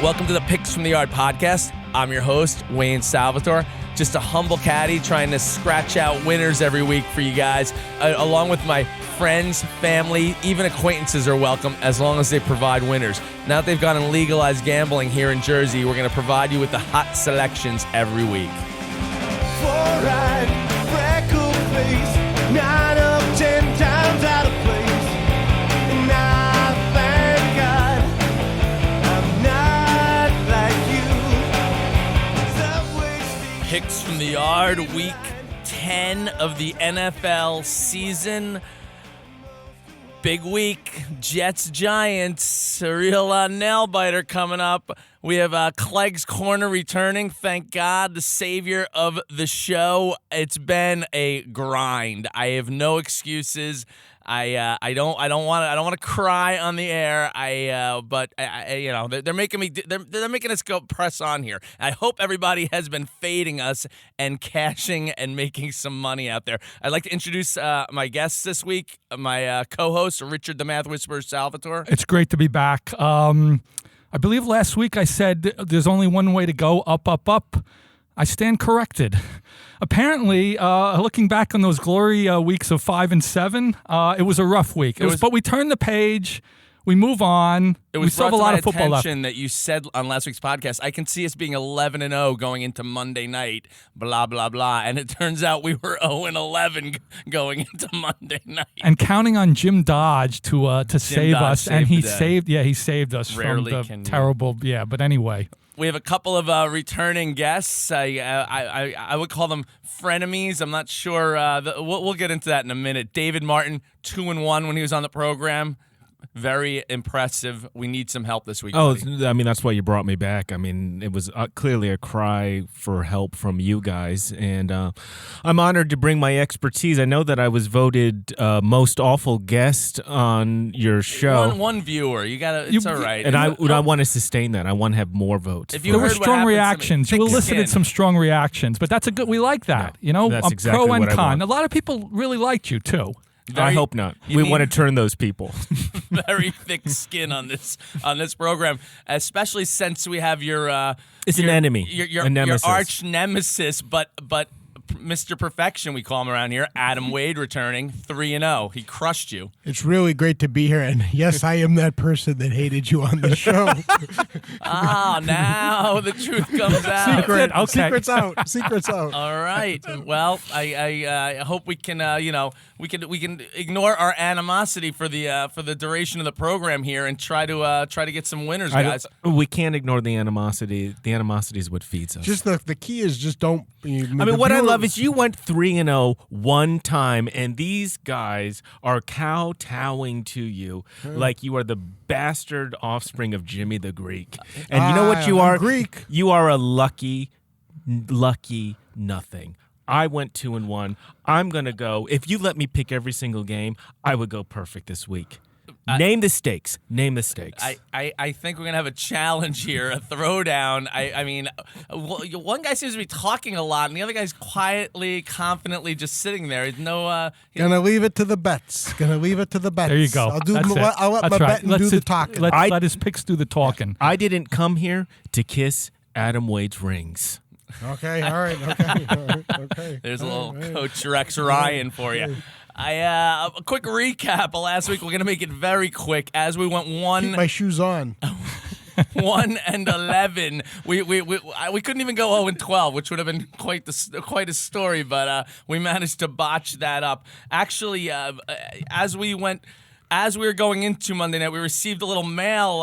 Welcome to the Picks from the Yard podcast. I'm your host, Wayne Salvatore. Just a humble caddy trying to scratch out winners every week for you guys, along with my friends, family, even acquaintances are welcome as long as they provide winners. Now that they've gone and legalized gambling here in Jersey, we're going to provide you with the hot selections every week. Picks from the Yard, week 10 of the NFL season. Big week, Jets-Giants, a real nail-biter coming up. We have Clegg's Corner returning, thank God, the savior of the show. It's been a grind. I have no excuses. I don't want to cry on the air. But they're making us go press on here. I hope everybody has been fading us and cashing and making some money out there. I'd like to introduce my guests this week, my co-host Richard the Math Whisperer Salvatore. It's great to be back. I believe last week I said there's only one way to go, up, up, up. I stand corrected. Apparently, looking back on those glory weeks of 5 and 7, it was a rough week. But we turned the page. We move on. We still have a lot of football left. That you said on last week's podcast, I can see us being 11-0 going into Monday night, blah, blah, blah. And it turns out we were 0-11 going into Monday night. And counting on Jim Dodge to save us. And he saved us from the terrible, but anyway. We have a couple of returning guests. I would call them frenemies. I'm not sure. We'll get into that in a minute. David Martin, 2-1 when he was on the program. Very impressive. We need some help this week. Oh, buddy. I mean, that's why you brought me back. I mean, it was clearly a cry for help from you guys, and I'm honored to bring my expertise. I know that I was voted most awful guest on your show. One viewer. It's all right. And I want to sustain that. I want to have more votes. There were strong reactions. You elicited some strong reactions, but that's we like that. That's exactly pro and what I con. want. A lot of people really liked you too. I hope not. We want to turn those people. Very thick skin on this program, especially since we have your it's an enemy, your arch nemesis, but Mr. Perfection, we call him around here, Adam Wade returning 3-0. He crushed you. It's really great to be here, and yes, I am that person that hated you on the show. Now the truth comes out. Secret's out. Secret's out. All right. Well, I hope we can we can ignore our animosity for the duration of the program here and try to get some winners, guys. We can't ignore the animosity. The animosity is what feeds us. Just the key is just don't. What I love is you went 3-0 one time, and these guys are kowtowing to you like you are the bastard offspring of Jimmy the Greek. And you know what you are? Greek. You are a lucky nothing. I went 2-1. I'm gonna go. If you let me pick every single game, I would go perfect this week. Name the stakes. I think we're going to have a challenge here, a throwdown. I mean, one guy seems to be talking a lot, and the other guy's quietly, confidently just sitting there. Gonna leave it to the bets. There you go. I'll let my bet and do the talking. Let his picks do the talking. I didn't come here to kiss Adam Wade's rings. Okay, all right, okay. There's a little Coach Rex Ryan for you. A quick recap of last week. We're going to make it very quick as we went Keep my shoes on. 1-11. We couldn't even go 0-12, which would have been quite a story, but we managed to botch that up. Actually, as we were going into Monday night, we received a little mail.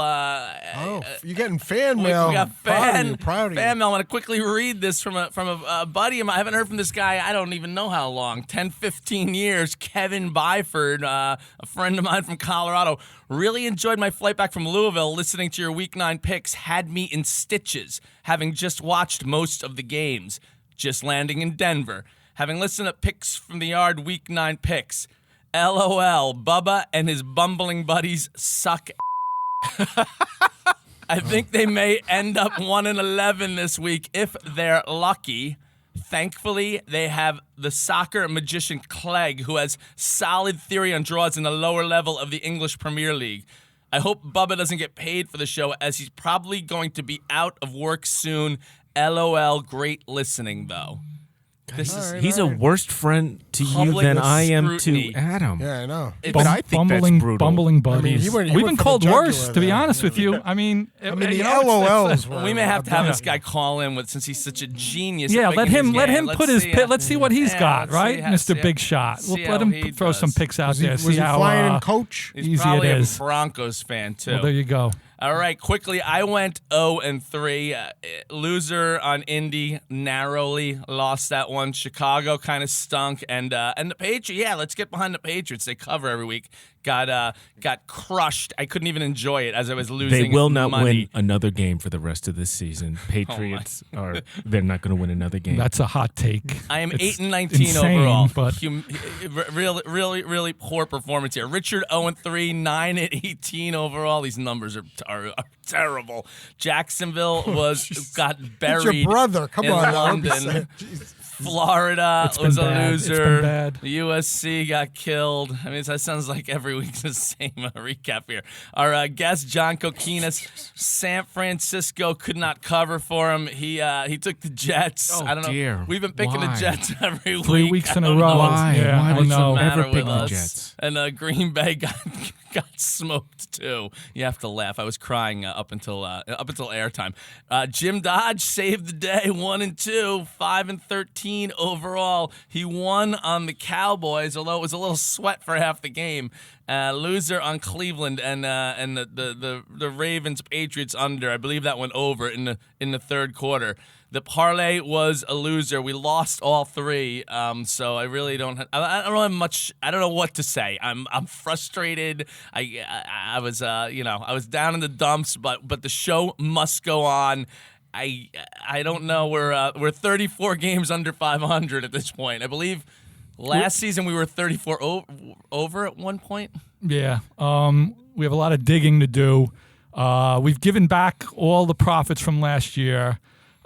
You're getting fan mail. We got fan proud of you. mail. I'm going to quickly read this from a buddy of mine. I haven't heard from this guy, I don't even know how long, 10, 15 years. Kevin Byford, a friend of mine from Colorado. Really enjoyed my flight back from Louisville. Listening to your Week 9 picks had me in stitches, having just watched most of the games. Just landing in Denver. Having listened to Picks from the Yard Week 9 picks. LOL, Bubba and his bumbling buddies suck. I think they may end up 1-11 this week if they're lucky. Thankfully, they have the soccer magician Clegg, who has solid theory on draws in the lower level of the English Premier League. I hope Bubba doesn't get paid for the show, as he's probably going to be out of work soon. LOL. Great listening, though. He's a worse friend to you Public than I am scrutiny. to Adam. Yeah, I know. But I think that's brutal. Bumbling buddies. he went We've for been the called jugular worse, to be there. honest with you. I mean, The you know, LOLs were. We may have to have this guy call in since he's such a genius. Yeah, at let picking him his game. put his see, let's see what he's got, let's right, see how- Mr. see Big how- Shot. see Let how him he throw some does. picks out Was he, there. was See he how flying in coach? He's easy probably it a is. Broncos fan too. Well, there you go. All right, quickly, I went 0-3. Loser on Indy, narrowly lost that one. Chicago kind of stunk, and the Patriots. Yeah, let's get behind the Patriots. They cover every week. Got crushed. I couldn't even enjoy it as I was losing. They will not money. win another game for the rest of this season. Patriots they're not going to win another game. That's a hot take. I am It's 8-19 insane, overall. but Really poor performance here. Richard 0-3, 9-18 overall. These numbers are terrible. Jacksonville got buried. It's your brother. Come in on, London. Florida It's been was a bad. It's loser. been bad. USC got killed. I mean, that sounds like every week's the same recap here. Our guest, John Kokinas, San Francisco could not cover for him. He took the Jets. Oh, I don't know. dear. We've been picking the Why? Jets every week. 3 weeks in I a don't row. know Why? Yeah, Why I would you know. matter ever pick with the us. Jets? And Green Bay got smoked too. You have to laugh. I was crying up until airtime. Jim Dodge saved the day, 1-2, 5-13 overall. He won on the Cowboys, although it was a little sweat for half the game. Loser on Cleveland and the Ravens Patriots under. I believe that went over in the third quarter. The parlay was a loser. We lost all three, so I really don't. I don't have much. I don't know what to say. I'm frustrated. I was I was down in the dumps, but the show must go on. I don't know. We're 34 games under 500 at this point. I believe last season we were 34 over at one point. Yeah. We have a lot of digging to do. We've given back all the profits from last year.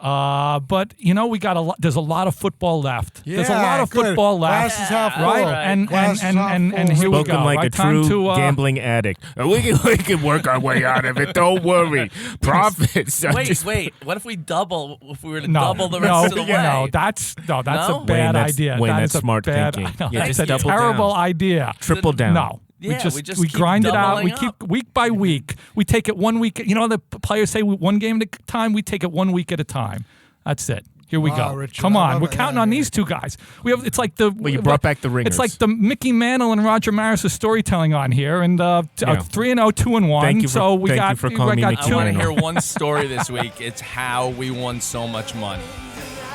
But we got a lot. There's a lot of football left. There's a lot of good. football left. Glass is half full. Right, Glass is half and full. here we Spoken go. like right? a Time true to, gambling addict. We can work our way out of it. Don't worry. Profits. Wait. What if we double? If we were to No, double the rest of the way? No, that's No? a bad Wayne, that's- idea. Wayne, That that's is a smart bad, thinking. No, Yeah, that's just a double terrible down. idea. Triple down. No. Yeah, we we keep grind it out. We doubling keep week by week. We take it 1 week. The players say one game at a time. We take it 1 week at a time. That's it. Here we Wow, go. Richard, Come I on, love we're it. counting Yeah, on yeah. these two guys. It's like the. Well, you brought back the ringers. It's like the Mickey Mantle and Roger Maris' storytelling on here, and 3-0, 2-1. Thank you for- so we thank got. you for calling me got Mickey I two. want to Mantle. hear one story this week. It's how we won so much money.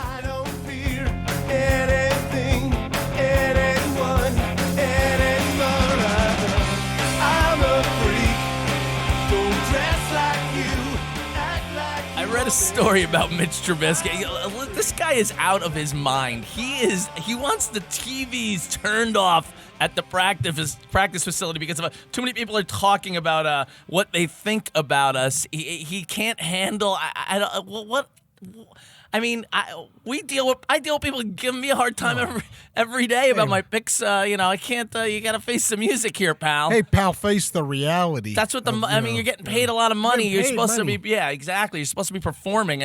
I don't fear anything, anyone, anymore. I'm a freak. Don't dress like you, act like I read a story about Mitch Trubisky. This guy is out of his mind. He wants the TVs turned off at the practice facility because of too many people are talking about what they think about us. He can't handle. I don't what. I mean, I deal with people giving me a hard time every day about my picks. I can't. You got to face the music here, pal. Hey, pal, face the reality. That's what you're getting paid a lot of money. You're supposed to be, yeah, exactly. You're supposed to be performing.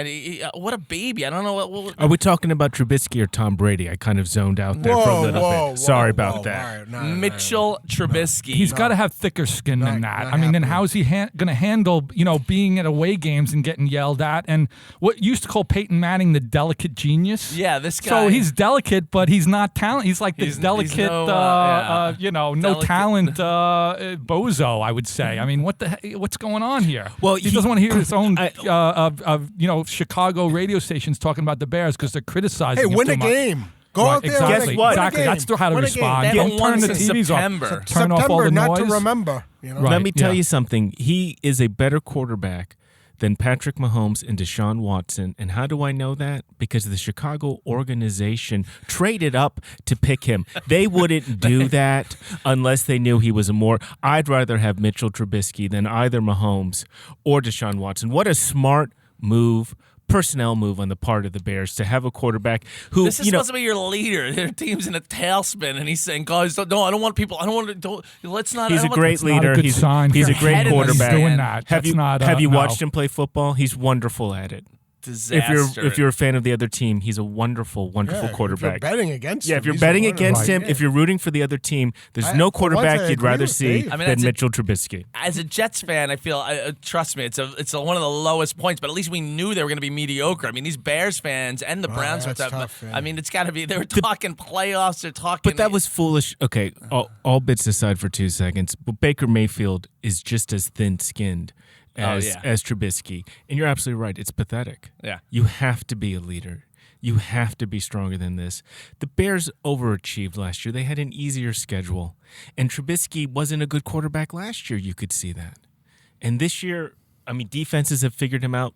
What a baby. I don't know what Are we talking about Trubisky or Tom Brady? I kind of zoned out there for a little bit. Sorry about that. Mitchell Trubisky. He's got to have thicker skin than that. not I mean, then happening. how's he going to handle, being at away games and getting yelled at? And what used to call Peyton Manning the delicate genius. Yeah, this guy. So he's delicate, but he's not talent. He's like this He's delicate, no, no delicate- talent bozo, I would say. I mean, what's going on here? Well, he he- doesn't want to hear his own, Chicago radio stations talking about the Bears because they're criticizing. Hey, him win too a much. game. Go Right, out there. exactly. and Guess what? win a Exactly. game. That's how to Win a respond. They game. haven't Don't won turn the since TVs September. off. Turn off all September, the not noise. to remember. Right. Let me tell yeah. you something. He is a better quarterback than Patrick Mahomes and Deshaun Watson. And how do I know that? Because the Chicago organization traded up to pick him. They wouldn't do that unless they knew he was a more. I'd rather have Mitchell Trubisky than either Mahomes or Deshaun Watson. What a smart move personnel move on the part of the Bears to have a quarterback who, This is supposed to be your leader. Their team's in a tailspin, and he's saying, "Guys, no, I don't want people. I don't want to. Don't. Let's not." he's I a don't want great It's not a leader. good He's sign he's for a great him. quarterback. He's doing that. Have That's you not, have you no. watched him play football? He's wonderful at it. Disaster. If you're a fan of the other team, he's a wonderful Yeah, quarterback. If you're betting against Yeah, him, if you're he's betting a against winner. him, Right. if you're rooting for the other team, there's I- no for once, I quarterback you'd agree rather with see Dave. I mean, than that's Mitchell Trubisky. As a Jets fan, I feel, trust me, it's one of the lowest points. But at least we knew they were going to be mediocre. I mean, these Bears fans and the Browns. that's fans, tough, yeah. I mean, it's got to be. They were talking playoffs. They're talking. But that was foolish. Okay, all bits aside for 2 seconds. But Baker Mayfield is just as thin-skinned as Trubisky, and you're absolutely right. It's pathetic. Yeah. You have to be a leader. You have to be stronger than this. The Bears overachieved last year. They had an easier schedule, and Trubisky wasn't a good quarterback last year. You could see that, and this year, I mean, defenses have figured him out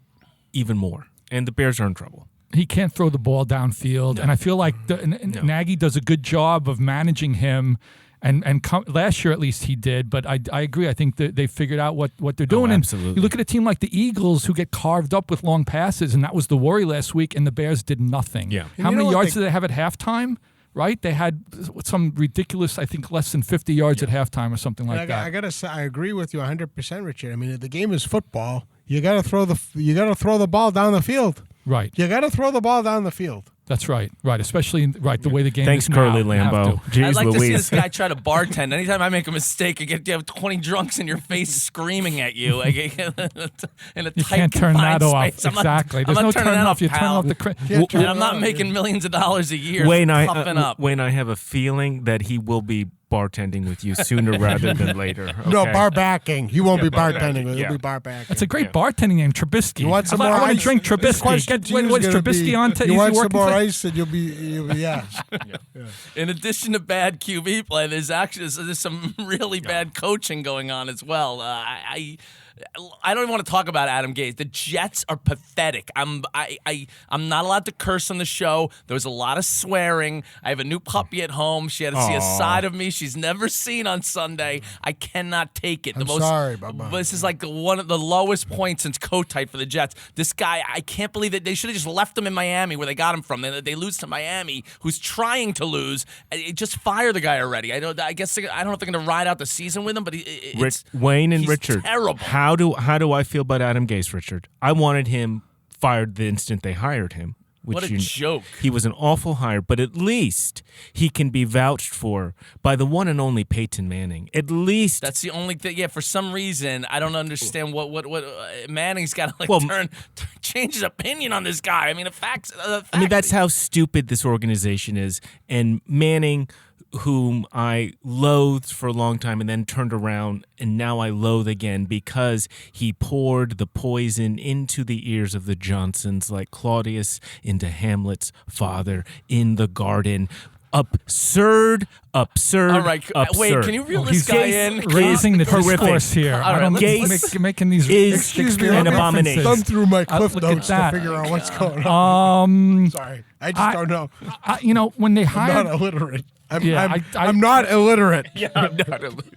even more, and the Bears are in trouble. He can't throw the ball downfield, and I feel like Nagy does a good job of managing him. And last year, at least, he did. But I agree. I think that they figured out what they're doing. absolutely. And you look at a team like the Eagles who get carved up with long passes, and that was the worry last week, and the Bears did nothing. Yeah. How And you many know what yards they- did they have at halftime? Right? They had some ridiculous, I think, less than 50 yards at halftime or something like And that. I gotta say, I agree with you 100%, Richard. I mean, if the game is football, you gotta throw the ball down the field. Right. You gotta throw the ball down the field. That's right. Right. Especially the way the game Thanks, is now. Curly You have Lambeau. to. Jeez I'd like to see this Louise. guy try to bartend. Anytime I make a mistake, you have 20 drunks in your face screaming at you. Like, in a You tight, can't turn that confined off. space. I'm not- Exactly. I'm There's not no turning turning that off. You're turning pal. off the Can't turn And I'm not it making millions of dollars a year. Wayne, puffing up. Wayne, I have a feeling that he will be bartending with you sooner rather than later. No, okay? bar backing. He won't be bar bartending. backing, He'll yeah. be bar backing. That's a great bartending name, Trubisky. You want some I more want ice? to drink This Trubisky. question to you What is gonna Trubisky be, on? You Is he want some working more for- ice, and you'll be yeah. In addition to bad QB play, there's some really bad coaching going on as well. I don't even want to talk about Adam Gase. The Jets are pathetic. I'm not allowed to curse on the show. There was a lot of swearing. I have a new puppy at home. She had to see a side of me she's never seen on Sunday. I cannot take it. I'm sorry, Bubba. This is like one of the lowest points since Kotite for the Jets. This guy, I can't believe that they should have just left him in Miami where they got him from. They lose to Miami, who's trying to lose. Just fire the guy already. I don't know if they're going to ride out the season with him, but Wayne and he's Richard. terrible. How do I feel about Adam Gase, Richard? I wanted him fired the instant they hired him. What a joke. He was an awful hire, but at least he can be vouched for by the one and only Peyton Manning. At least That's the only thing. Yeah, for some reason, I don't understand what Manning's got to change his opinion on this guy. I mean, I mean, that's how stupid this organization is. And Manning, whom I loathed for a long time and then turned around, and now I loathe again because he poured the poison into the ears of the Johnsons like Claudius into Hamlet's father in the garden. Absurd. All right, absurd. wait, can you reel this He's guy in? raising the horrific. discourse here. All I right, don't Gase making these is Shakespeare an references. abomination. Thumb through my cliff look at notes to that. figure out what's going on. Sorry, I just don't know. When they I'm hired, not illiterate. Yeah, I'm not illiterate.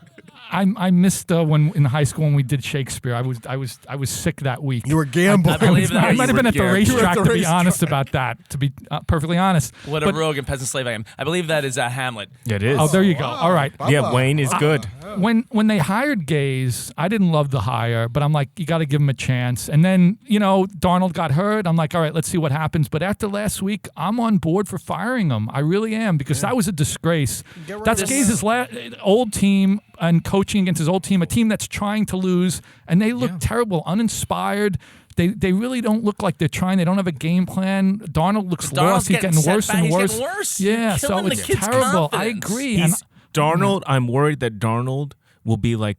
I missed when in high school when we did Shakespeare. I was sick that week. You were gambling. I believe that. I might have been at the You were racetrack, at the to be racetrack. honest about that. To be perfectly honest. What a rogue and peasant slave I am. I believe that is Hamlet. It is. Oh, there you go. All right. Yeah, Wayne is good. When they hired Gase, I didn't love the hire, but I'm like, you got to give him a chance. And then, Darnold got hurt. I'm like, all right, let's see what happens. But after last week, I'm on board for firing him. I really am, because that was a disgrace. Get rid That's of Gase's old team and coaching against his old team, a team that's trying to lose, and they look terrible, uninspired. They really don't look like they're trying. They don't have a game plan. Darnold looks lost. He's getting worse and worse. He's getting worse. Yeah, You're so killing the it's kid's terrible. I confidence. agree. Darnold, I'm worried that Darnold will be like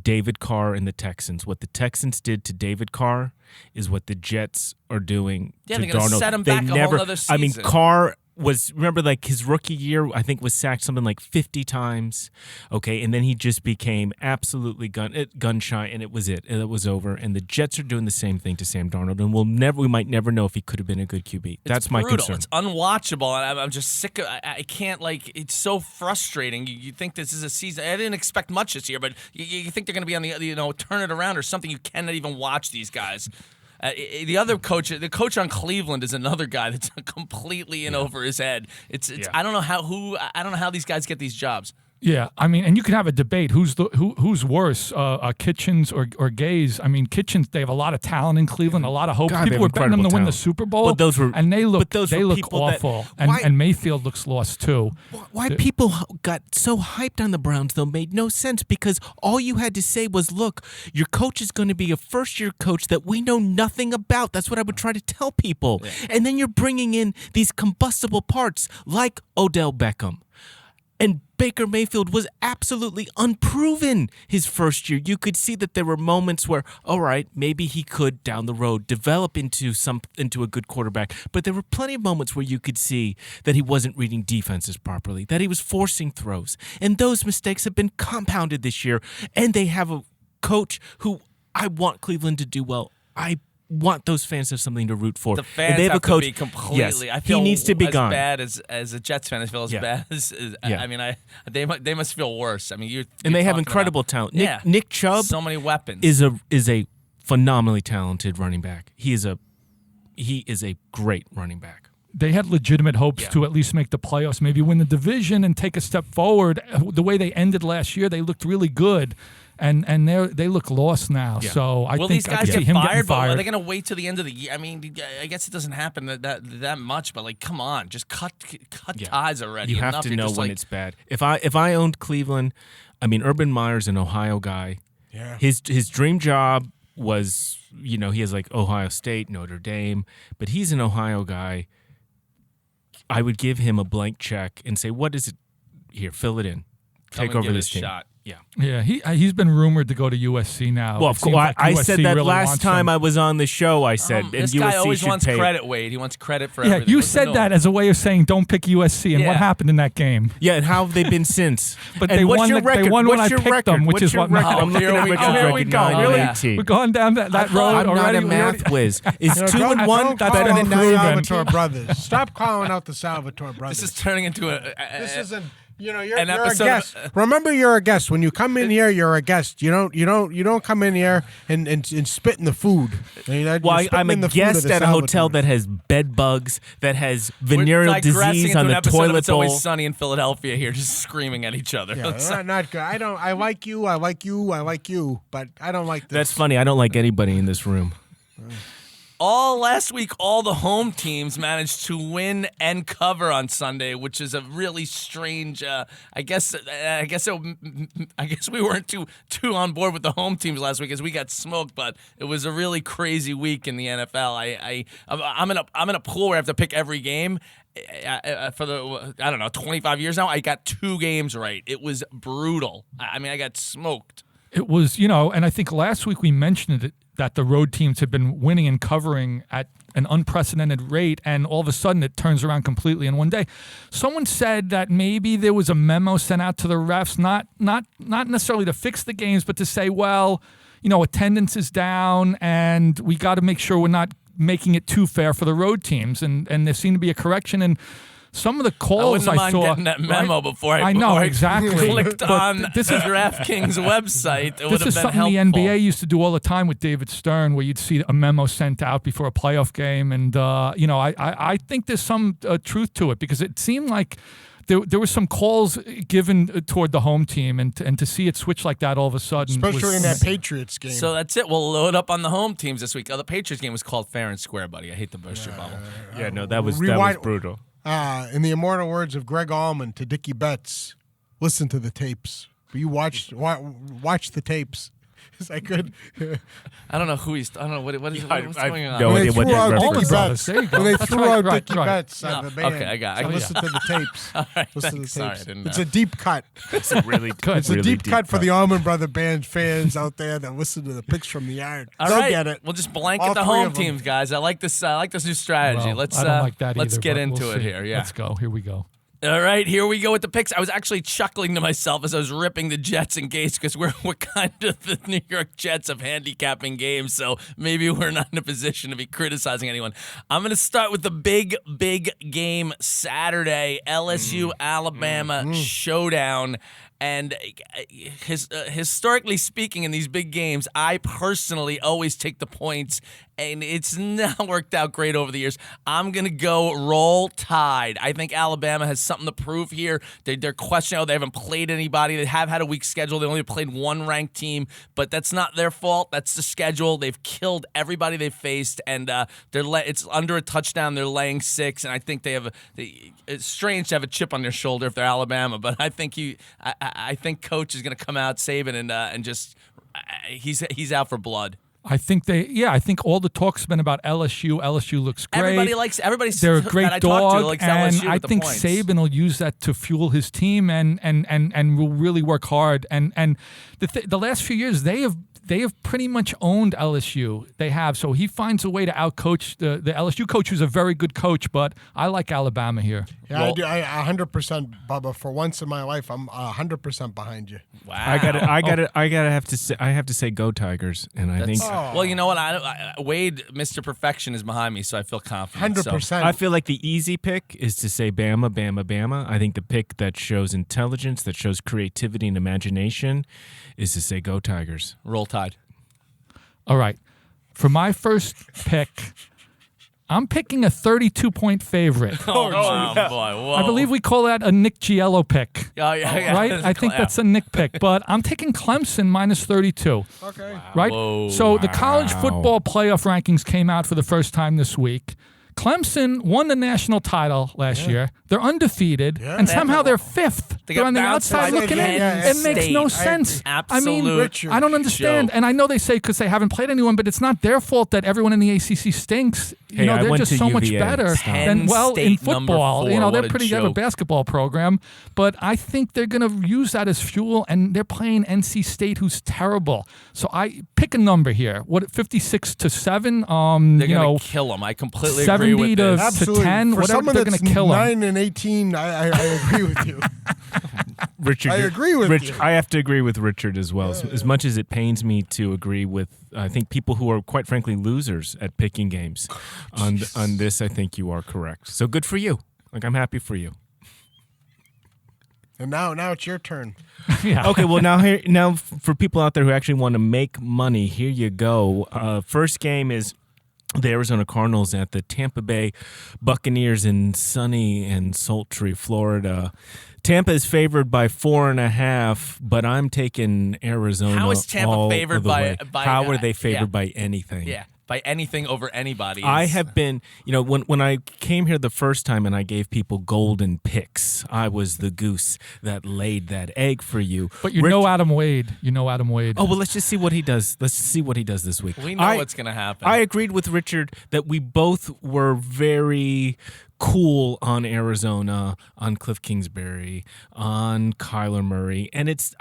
David Carr and the Texans. What the Texans did to David Carr is what the Jets are doing Yeah, to they're gonna Darnold. set him They back a whole never, other I mean, season. Carr was, remember, like his rookie year, I think was sacked something like 50 times. Okay, and then he just became absolutely gun shy, and it was it. And it was over. And the Jets are doing the same thing to Sam Darnold, and we might never know if he could have been a good QB. That's my brutal. concern. It's unwatchable, and I'm just sick of. I can't it's so frustrating. You think this is a season? I didn't expect much this year, but you think they're going to be on the turn it around or something. You cannot even watch these guys. The other coach, the coach on Cleveland, is another guy that's completely in over his head. It's I don't know how these guys get these jobs. Yeah, I mean, and you can have a debate who's worse, Kitchens or Gaze. I mean, Kitchens, they have a lot of talent in Cleveland, a lot of hope. God, People were betting them to win the talent. Super Bowl, But those were- and they look people that- awful. Why- And Mayfield looks lost too. Why people got so hyped on the Browns, though, made no sense because all you had to say was, look, your coach is going to be a first-year coach that we know nothing about. That's what I would try to tell people. Yeah. And then you're bringing in these combustible parts like Odell Beckham. And Baker Mayfield was absolutely unproven his first year. You could see that there were moments where, all right, maybe he could down the road develop into a good quarterback. But there were plenty of moments where you could see that he wasn't reading defenses properly, that he was forcing throws. And those mistakes have been compounded this year. And they have a coach who I want Cleveland to do well. I want those fans to have something to root for. The fans they have have a coach, to be completely. Yes, I feel he needs to be as gone. bad as a Jets fan. I feel as bad as. I mean, they must feel worse. I mean, and they have incredible talent. Nick Chubb, so many weapons. is a phenomenally talented running back. He is a great running back. They had legitimate hopes to at least make the playoffs, maybe win the division and take a step forward. The way they ended last year, they looked really good. And they look lost now. Yeah. So I Will think these guys I can see get him fired? getting fired. But are they going to wait till the end of the year? I mean, I guess it doesn't happen that much. But like, come on, just cut ties already. You have to know when it's bad. If I owned Cleveland, I mean, Urban Meyer's an Ohio guy. Yeah. His dream job was, he has like Ohio State, Notre Dame, but he's an Ohio guy. I would give him a blank check and say, "What is it? Here, fill it in. Take over this team." Shot. Yeah, he's been rumored to go to USC now. Well, of course, like I USC said that really last time I was on the show. I said, and this USC guy always should wants pay. credit, Wade. He wants credit for Yeah, everything. you What's the said deal? that as a way of saying don't pick USC, and what happened in that game? Yeah, and how have they been since? But and they what's won. your record? They won when I What's your picked record? them, which What's is your what record? matters. I'm looking Here at we record go. Here we record go. 9 Really? and 18. We're going down that road I'm already. not a math whiz. Is You know, 2 and don't 1 call better out than the 9 and Salvatore 18? brothers. Stop calling out the Salvatore brothers. This is turning into This isn't. You're an a episode guest. Remember, you're a guest. When you come in here, you're a guest. You don't come in here and spit in the food. Well, I'm a guest at a hotel that has bed bugs, that has venereal disease on the toilet It's bowl. always sunny in Philadelphia here, just screaming at each other. Yeah, not good. I like you. I like you. I like you. But I don't like this. That's funny. I don't like anybody in this room. Last week, all the home teams managed to win and cover on Sunday, which is a really strange. I guess we weren't too on board with the home teams last week as we got smoked, but it was a really crazy week in the NFL. I'm in a pool where I have to pick every game. For the 25 years now, I got 2 games right. It was brutal. I mean, I got smoked. It was, and I think last week we mentioned it, that the road teams have been winning and covering at an unprecedented rate, and all of a sudden it turns around completely in one day. Someone said that maybe there was a memo sent out to the refs, not necessarily to fix the games, but to say, well, attendance is down, and we got to make sure we're not making it too fair for the road teams, and there seemed to be a correction in some of the calls I saw. Getting that memo before I know exactly. Clicked on this is DraftKings website. It would This have is been something helpful. the NBA used to do all the time with David Stern, where you'd see a memo sent out before a playoff game, and I think there's some truth to it because it seemed like there were some calls given toward the home team, and to see it switch like that all of a sudden, especially in that Patriots game. So that's it. We'll load up on the home teams this week. The Patriots game was called fair and square, buddy. I hate to burst your bubble. Yeah, no, that was brutal. In the immortal words of Greg Allman to Dickie Betts, listen to the tapes. You watch the tapes. Is that good? I don't know who he's. I don't know what's going on. No When idea they what threw that out reference Dickie is. Betts, There you go. when they That's threw right, out right, Dickie right. Betts on No, the band. okay, I got So it. listen to the tapes. All right, Listen to thanks. the Sorry, I tapes. didn't It's know. a deep cut. It's a really good. It's a deep cut for the Allman Brother Band fans out there that listen to the picks from the yard. All They'll right, get it. we'll just blanket All the 3 home of them. teams, guys. I like this. I like this new strategy. Well, Let's. I don't like that let's either, get but into we'll it see. here. Yeah. Let's go. Here we go. All right, here we go with the picks. I was actually chuckling to myself as I was ripping the Jets and Gates because we're kind of the New York Jets of handicapping games, so maybe we're not in a position to be criticizing anyone. I'm going to start with the big game Saturday, LSU Alabama showdown. And historically speaking, in these big games, I personally always take the points, and it's not worked out great over the years. I'm going to go Roll Tide. I think Alabama has something to prove here. They're questioning, they haven't played anybody. They have had a weak schedule. They only played one ranked team, but that's not their fault. That's the schedule. They've killed everybody they've faced, and it's under a touchdown. They're laying 6, and I think it's strange to have a chip on their shoulder if they're Alabama, but I think I think Coach is going to come out Saban and just he's out for blood. I think I think all the talk's been about LSU. LSU looks great. Everybody's they're a great that I dog, talk to likes and LSU I with the think points. Saban will use that to fuel his team and will really work hard. And the last few years they have pretty much owned LSU. They have. So he finds a way to outcoach the LSU coach, who's a very good coach. But I like Alabama here. Yeah, I do. 100%, Bubba. For once in my life, I'm 100% behind you. Wow. I have to say go Tigers, and I think Well, you know what? Wade, Mr. Perfection, is behind me, so I feel confident. 100%. I feel like the easy pick is to say Bama, Bama, Bama. I think the pick that shows intelligence, that shows creativity and imagination, is to say go Tigers. Roll Tide. All right. For my first pick, I'm picking a 32-point favorite. Oh, boy. Whoa. I believe we call that a Nick Giello pick. Oh, yeah. Right? I think that's a Nick pick. But I'm taking Clemson minus 32. Okay. Right? Whoa. So the college football playoff rankings came out for the first time this week. Clemson won the national title last year. They're undefeated, and somehow they're fifth. They They're got on the bounced outside by looking Penn in. It makes no State. sense. Absolute I don't understand. joke. And I know they say because they haven't played anyone, but it's not their fault that everyone in the ACC stinks. Hey, I They're went just to so much UVA. better Penn than in State, number football. 4. They're What a pretty. They have a joke. basketball program, but I think they're going to use that as fuel. And they're playing NC State, who's terrible. So I pick a number here. What 56-7? They're going to kill them. I completely agree 70 with to this. Absolutely. 10, For whatever, someone they're that's gonna kill 'em. 9 and 18, I agree with you. Richard, I agree with Rich, you. I have to agree with Richard as well. As much as it pains me to agree with, I think people who are quite frankly losers at picking games on this, I think you are correct. So good for you. Like, I'm happy for you. And now it's your turn. Yeah. Okay, well now for people out there who actually want to make money, here you go. First game is the Arizona Cardinals at the Tampa Bay Buccaneers in sunny and sultry Florida. Tampa is favored by 4.5, but I'm taking Arizona. How is Tampa all favored of the by- way. by, How are they favored yeah. by anything? Yeah, by anything over anybody. I have been, when I came here the first time and I gave people golden picks, I was the goose that laid that egg for you. But you know Adam Wade. Oh, well, let's just see what he does. Let's see what he does this week. We know what's going to happen. I agreed with Richard that we both were very cool on Arizona, on Cliff Kingsbury, on Kyler Murray, and it's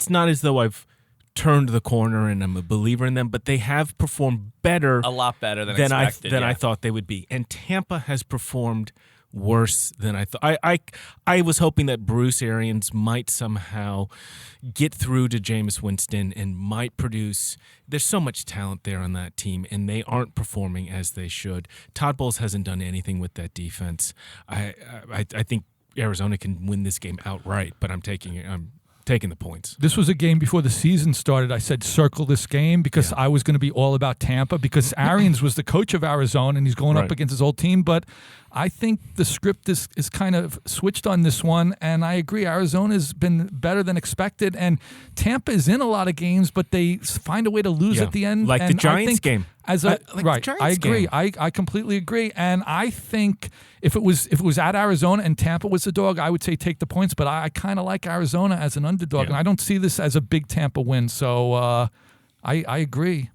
not as though I've turned the corner and I'm a believer in them, but they have performed better, a lot better than I expected. I thought they would be, and Tampa has performed worse than I thought. I was hoping that Bruce Arians might somehow get through to Jameis Winston and might produce. There's so much talent there on that team, and they aren't performing as they should. Todd Bowles hasn't done anything with that defense. I think Arizona can win this game outright, but I'm taking the points. This was a game before the season started. I said circle this game because I was going to be all about Tampa because Arians was the coach of Arizona and he's going up Right. against his old team. But I think the script is kind of switched on this one, and I agree. Arizona's been better than expected, and Tampa is in a lot of games, but they find a way to lose Yeah. at the end. Like the and I Giants think game. Right, the Giants I agree. game. I completely agree, and I think if it was at Arizona and Tampa was the dog, I would say take the points. But I kind of like Arizona as an underdog, Yeah. and I don't see this as a big Tampa win. So I agree.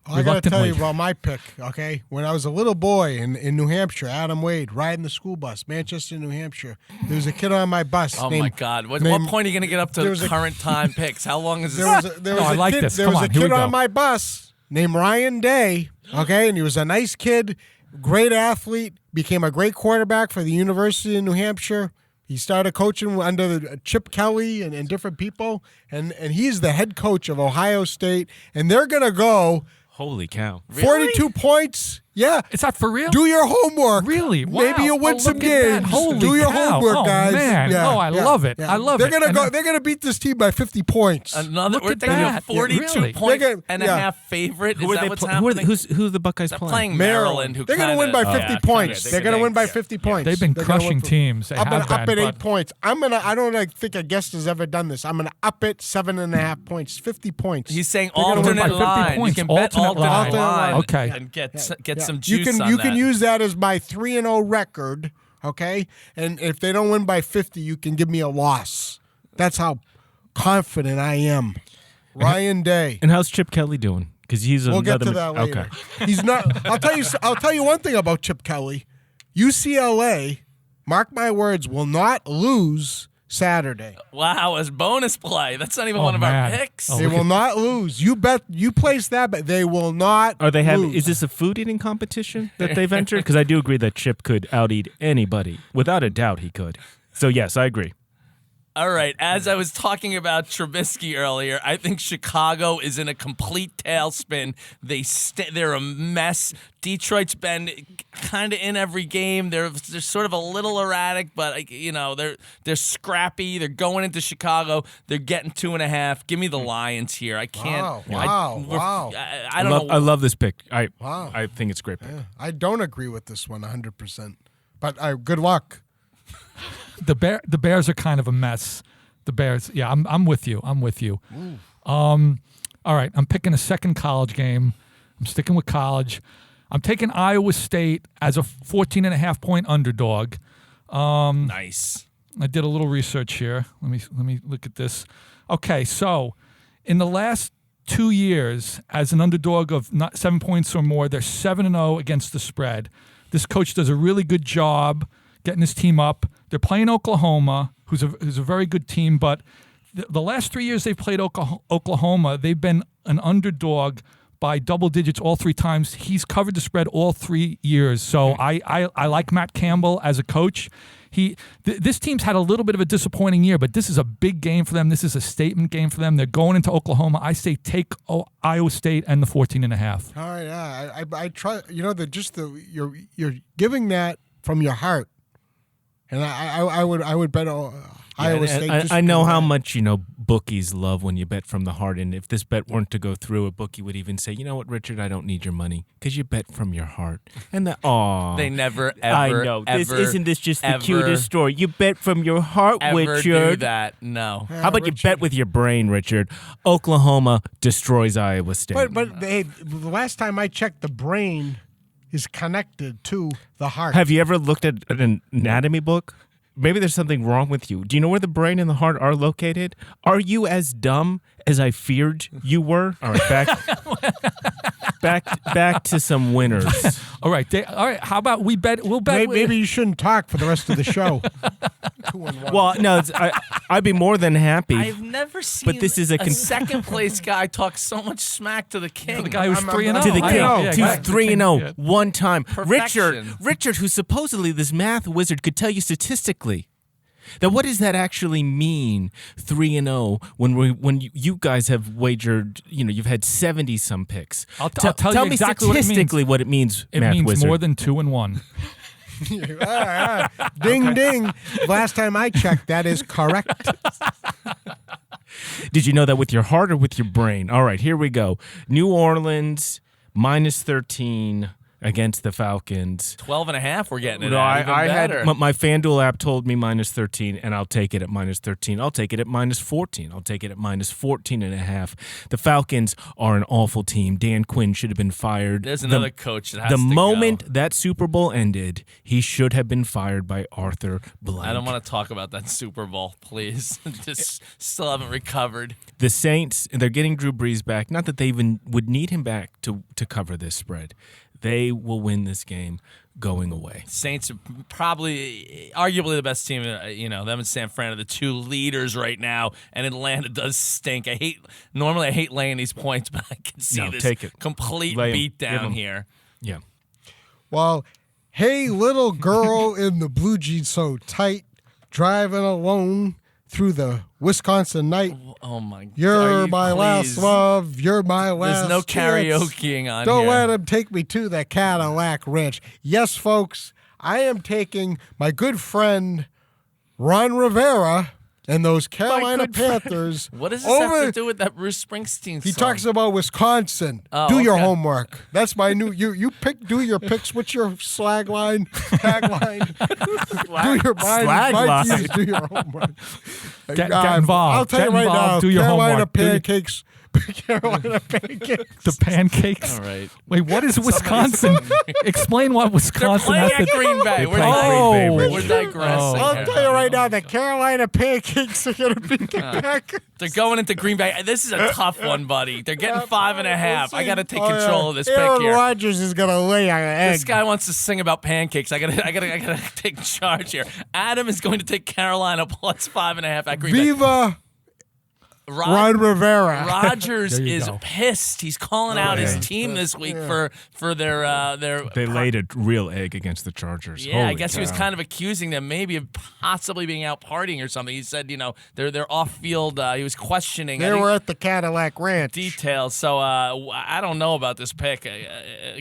Well, I got to tell you Reluctantly. about my pick, okay? When I was a little boy in New Hampshire, Adam Wade, riding the school bus, Manchester, New Hampshire. There was a kid on my bus. Oh, named, my God. What named- point are you going to get up there to was a- current time picks? How long is this? There No, was I a like kid, this. There Come was on, a here we kid go. on my bus named Ryan Day, okay? And he was a nice kid, great athlete, became a great quarterback for the University of New Hampshire. He started coaching under Chip Kelly and different people, and he's the head coach of Ohio State. And they're going to go Holy cow. 42 points Yeah. Is that for real? Do your homework. Really? Wow. Maybe you'll win Oh, some look at that. games. Holy Do your cow. homework, Oh, guys. man. Yeah, Oh, I love it. I love They're it. Gonna And go. They're gonna beat this team by 50 points. Another, Look at they're gonna be that. 42 Really? point They're gonna- and a yeah. half favorite. Is Who are that they? what's Who are happening? who's the Buckeyes They're playing? playing Maryland. Who They're gonna win by 50 points. They're gonna win by 50 points. They've been They're gonna crushing win for- teams. They I'm gonna have been, up at 8 but- points. I don't think a guest has ever done this. I'm gonna up it 7.5 points. 50 points. He's saying They're gonna win by alternate 50 line. points. You can bet Alternate alternate line. line. Okay. And get Yeah. some You juice on you that. can use that as my 3-0 record, okay? And if they don't win by 50, you can give me a loss. That's how confident I am. Ryan Day. And how's Chip Kelly doing? Because he's We'll another. get to that later. Okay. He's not. I'll tell you one thing about Chip Kelly. UCLA, mark my words, will not lose Saturday. Wow, as bonus play. That's not even Oh, one of man. our picks. Oh, They look will at- not lose. You bet. You place that, but they will not. Are they having? lose. Is this a food eating competition that they've entered? Because I do agree that Chip could out eat anybody. Without a doubt, he could. So yes, I agree. All right, as I was talking about Trubisky earlier, I think Chicago is in a complete tailspin. They're a mess. Detroit's been kind of in every game. They're sort of a little erratic, but they're scrappy. They're going into Chicago. They're getting 2.5. Give me the Lions here. I can't. Wow. I don't know. I love this pick. Wow. I think it's a great pick. I don't agree with this one 100%. But good luck. The Bears are kind of a mess. The Bears, yeah, I'm with you. I'm with you. All right, I'm picking a second college game. I'm sticking with college. I'm taking Iowa State as a 14.5 point underdog. Nice. I did a little research here. Let me look at this. Okay, so in the last 2 years, as an underdog of 7 points or more, they're 7-0 against the spread. This coach does a really good job getting his team up. They're playing Oklahoma, who's a very good team, but the last 3 years they've played Oklahoma, they've been an underdog by double digits all 3 times. He's covered the spread all 3 years. So I like Matt Campbell as a coach. This team's had a little bit of a disappointing year, but this is a big game for them. This is a statement game for them. They're going into Oklahoma. I say take Iowa State and the 14.5. All right, yeah. I try. You're giving that from your heart, and I would bet Iowa State. I know how much bookies love when you bet from the heart, and if this bet weren't to go through, a bookie would even say, "You know what, Richard, I don't need your money because you bet from your heart." And They never, ever, I know. Isn't this just the ever, cutest story? You bet from your heart, ever Richard. do that. No. How about you bet with your brain, Richard? Oklahoma destroys Iowa State. But the last time I checked, the brain is connected to the heart. Have you ever looked at an anatomy book? Maybe there's something wrong with you. Do you know where the brain and the heart are located? Are you as dumb as I feared you were? All right, back to some winners. All right. How about we bet? We'll bet. Maybe you shouldn't talk for the rest of the show. 2-1. Well, no, I'd be more than happy. I've never seen this is a second place guy talk so much smack to the king. The guy who's I'm- 3-0. to the I king, know. who's Yeah, 3-0 yeah. one time. Perfection. Richard, who supposedly this math wizard could tell you statistically that what does that actually mean? 3-0 when you guys have wagered, you've had 70 some picks. I'll tell you me exactly what it means. statistically what it means. It math means wizard. more than 2-1. All right. Ding, ding. Last time I checked, that is correct. Did you know that with your heart or with your brain? All right, here we go. New Orleans -13 against the Falcons. 12.5. We're getting it. No, at. Even I had better. my FanDuel app told me -13, and I'll take it at -13. I'll take it at -14. I'll take it at -14.5. The Falcons are an awful team. Dan Quinn should have been fired. There's another coach that has The to moment go. that Super Bowl ended, he should have been fired by Arthur Blank. I don't want to talk about that Super Bowl, please. Just still haven't recovered. The Saints, they're getting Drew Brees back. Not that they even would need him back to cover this spread. They will win this game going away. Saints are probably, arguably the best team. Them and San Fran are the 2 leaders right now, and Atlanta does stink. Normally I hate laying these points, but I can see this take it. complete Lay 'em. beat Give down 'em. here. Yeah. Well, hey, little girl in the blue jeans so tight, driving alone through the Wisconsin night. Oh my God. You're my last love. You're my last There's no chance. karaokeing on Don't here. let him take me to the Cadillac Ranch. Yes, folks, I am taking my good friend Ron Rivera and those Carolina Panthers. What does this have to do with that Bruce Springsteen song? He talks about Wisconsin. Oh, do your okay. homework. That's my new. You pick. Do your picks. What's your slag line? Tag line. Do your Slag line. Vikings, do your homework. Get involved. I'll tell Get you right involved. now. Do your Carolina homework. Do your- pancakes. Carolina pancakes. The pancakes. All right. Wait, what is Wisconsin? Explain what They're Wisconsin playing has at to. Green Bay. We're, play Green Bay, we're Richard. digressing. Oh. I'll here. tell you right now. The Carolina pancakes are going to beat the Packers. They're going into Green Bay. This is a tough one, buddy. They're getting 5.5. I got to take control of this Aaron pick here. Rodgers is going to lay an egg. This guy wants to sing about pancakes. I gotta take charge here. Adam is going to take Carolina plus 5.5 at Green Bay. Viva Ron Rivera. Rodgers There you is go. pissed. He's calling out his team this week for their They laid a real egg against the Chargers. Yeah, I Holy guess he was cow. kind of accusing them maybe of possibly being out partying or something. He said, they're off field. He was questioning. I They think, were at the Cadillac Ranch. details. So I don't know about this pick.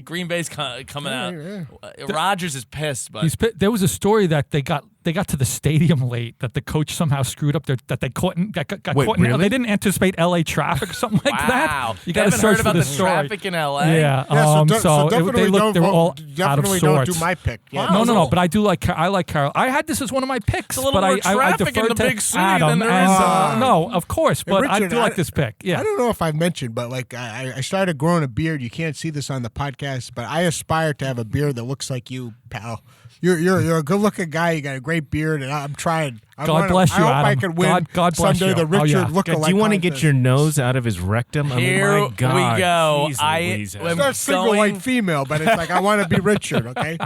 Green Bay's coming out. Rodgers is pissed, but There was a story that they got to the stadium late, that the coach somehow screwed up that they couldn't got Wait, caught in. really? They didn't anticipate LA traffic or something like wow. that. You They got to haven't search heard for about the the story. traffic in LA. Yeah. Yeah, So definitely they don't were all vote. out of Definitely sorts. don't do my pick. Yeah. Wow. No, but I do like Carol. I had this as one of my picks, a little but more I traffic in deferred the to big city Adam. than there and, is, no, of course, but I Richard, do like this pick. Yeah. I don't know if I've mentioned, but like I started growing a beard. You can't see this on the podcast, but I aspire to have a beard that looks like you, pal. You're a good-looking guy. You got a great beard, and I'm trying. God bless you, I hope I Adam. can win God bless someday you. the Oh, Richard yeah. lookalike. Do you want to get contest. your nose out of his rectum? I mean, Here my God. we go. Jeez I Louise. am It's not single going- white female, but it's like I want to be Richard. Okay.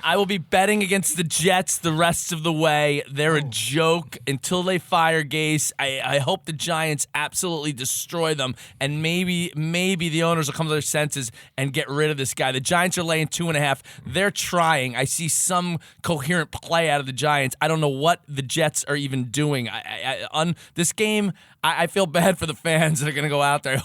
I will be betting against the Jets the rest of the way. They're a joke until they fire Gase. I hope the Giants absolutely destroy them, and maybe the owners will come to their senses and get rid of this guy. The Giants are laying 2.5. They're trying. I see some coherent play out of the Giants. I don't know what the Jets are even doing. On this game, I feel bad for the fans that are going to go out there.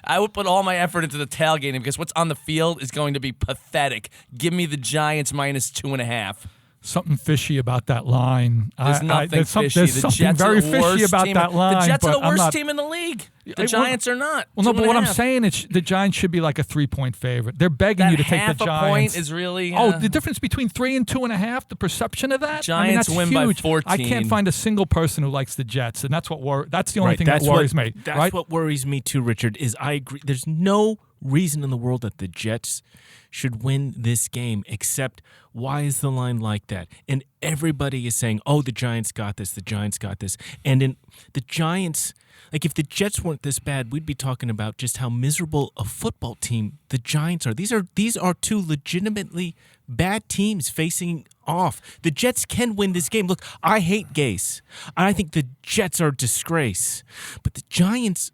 I would put all my effort into the tailgating because what's on the field is going to be pathetic. Give me the Giants minus 2.5. Something fishy about that line. There's nothing there's fishy. There's The something Jets very are the fishy worst about team. that line. The Jets are but the I'm worst not, team in the league. The well, Giants are not. Well, no, but what I'm 2.5. saying is the Giants should be like a 3-point favorite. They're begging That you to take half the a Giants. point is really. The difference between 3 and 2.5, the perception of that. Giants that's win by huge. 14. I can't find a single person who likes the Jets, and that's that's the only Right, thing that that's worries what, me. That's right? what worries me too, Richard, is I agree. There's no reason in the world that the Jets should win this game, except why is the line like that? And everybody is saying, oh, the Giants got this, the Giants got this. And in the Giants, like if the Jets weren't this bad, we'd be talking about just how miserable a football team the Giants are. These are two legitimately bad teams facing off. The Jets can win this game. Look, I hate Gase. I think the Jets are a disgrace. But the Giants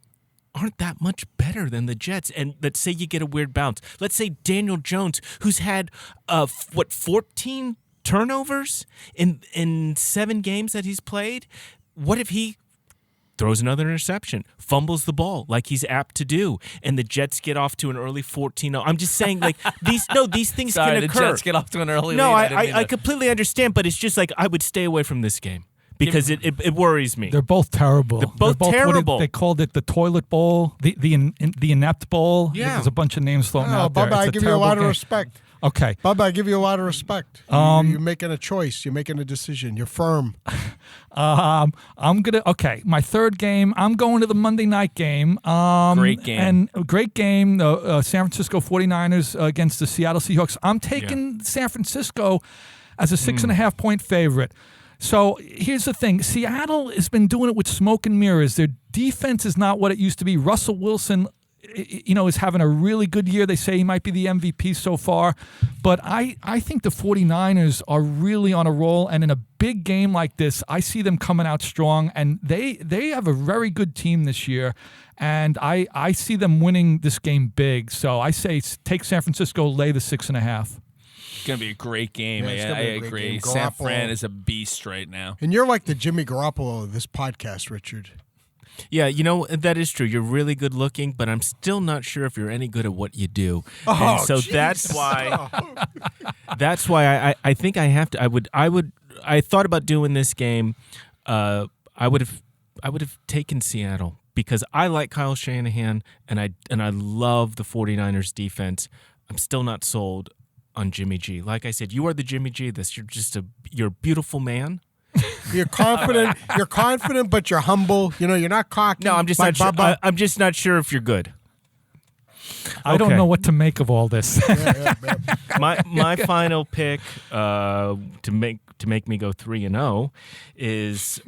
aren't that much better than the Jets. And let's say you get a weird bounce. Let's say Daniel Jones, who's had 14 turnovers in 7 games that he's played. What if he throws another interception, fumbles the ball like he's apt to do, and the Jets get off to an early 14-0? I'm just saying, like these things Sorry, can the occur. Jets get off to an early No, lead. didn't mean I to- completely understand, but it's just like I would stay away from this game because it worries me. They're both terrible. They're both terrible. They called it the toilet bowl, the inept bowl. Yeah. There's a bunch of names floating out there. Bubba, I It's give you a lot of terrible game. respect. Okay. Bubba, I give you a lot of respect. You're making a choice. You're making a decision. You're firm. I'm gonna. Okay, my third game. I'm going to the Monday night game. Great game. And a great game. The San Francisco 49ers against the Seattle Seahawks. I'm taking San Francisco as a 6.5 point favorite. So here's the thing. Seattle has been doing it with smoke and mirrors. Their defense is not what it used to be. Russell Wilson, is having a really good year. They say he might be the MVP so far. But I think the 49ers are really on a roll. And in a big game like this, I see them coming out strong. And they have a very good team this year. And I see them winning this game big. So I say take San Francisco, lay the 6.5. It's going to be a great game. Yeah, it's gonna I be a great agree. game. San Garoppolo. Fran is a beast right now. And you're like the Jimmy Garoppolo of this podcast, Richard. Yeah, that is true. You're really good looking, but I'm still not sure if you're any good at what you do. Oh, and so jeez. that's why. That's why I think I have to. I thought about doing this game. I would have taken Seattle because I like Kyle Shanahan and I love the 49ers defense. I'm still not sold on Jimmy G. Like I said, you are the Jimmy G. You're a beautiful man. You're confident. You're confident, but you're humble. You're not cocky. No, I'm just like not sure. Bubba. I'm just not sure if you're good. I don't Okay. know what to make of all this. My final pick to make me go 3-0 is